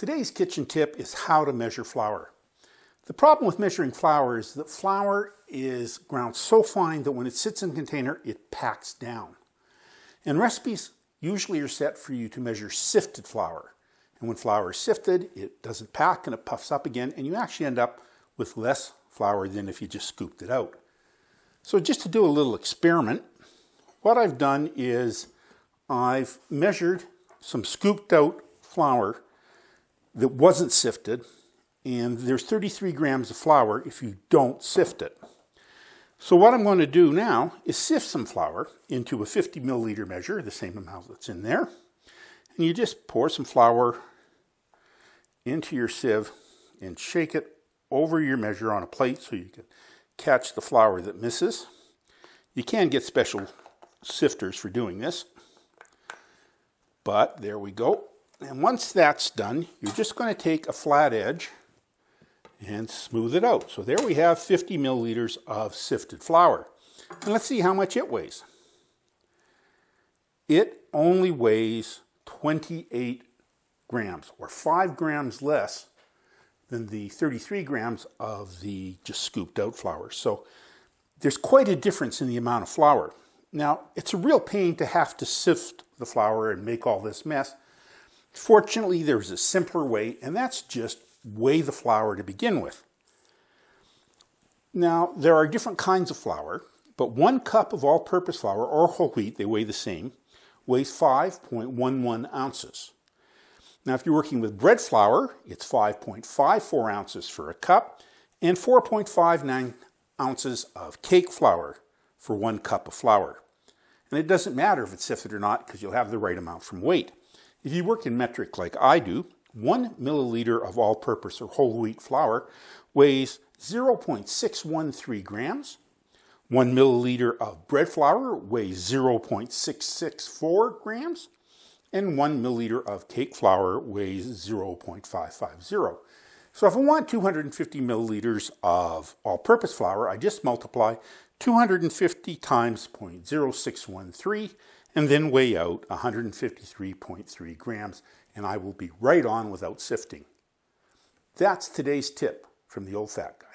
Today's kitchen tip is how to measure flour. The problem with measuring flour is that flour is ground so fine that when it sits in a container, it packs down. And recipes usually are set for you to measure sifted flour. And when flour is sifted, it doesn't pack and it puffs up again, and you actually end up with less flour than if you just scooped it out. So just to do a little experiment, what I've done is I've measured some scooped out flour that wasn't sifted, and there's 33 grams of flour if you don't sift it. So what I'm going to do now is sift some flour into a 50 milliliter measure, the same amount that's in there. And you just pour some flour into your sieve and shake it over your measure on a plate so you can catch the flour that misses. You can get special sifters for doing this, but there we go. And once that's done, you're just going to take a flat edge and smooth it out. So there we have 50 milliliters of sifted flour. And let's see how much it weighs. It only weighs 28 grams, or 5 grams less than the 33 grams of the just scooped out flour. So there's quite a difference in the amount of flour. Now, it's a real pain to have to sift the flour and make all this mess. Fortunately, there's a simpler way, and that's just weigh the flour to begin with. Now, there are different kinds of flour, but 1 cup of all-purpose flour, or whole wheat, they weigh the same, weighs 5.11 ounces. Now, if you're working with bread flour, it's 5.54 ounces for a cup, and 4.59 ounces of cake flour for 1 cup of flour. And it doesn't matter if it's sifted or not, because you'll have the right amount from weight. If you work in metric like I do, 1 milliliter of all-purpose or whole wheat flour weighs 0.613 grams. 1 milliliter of bread flour weighs 0.664 grams. And 1 milliliter of cake flour weighs 0.550. So if I want 250 milliliters of all-purpose flour, I just multiply 250 times 0.0613 and then weigh out 153.3 grams, and I will be right on without sifting. That's today's tip from the Old Fat Guy.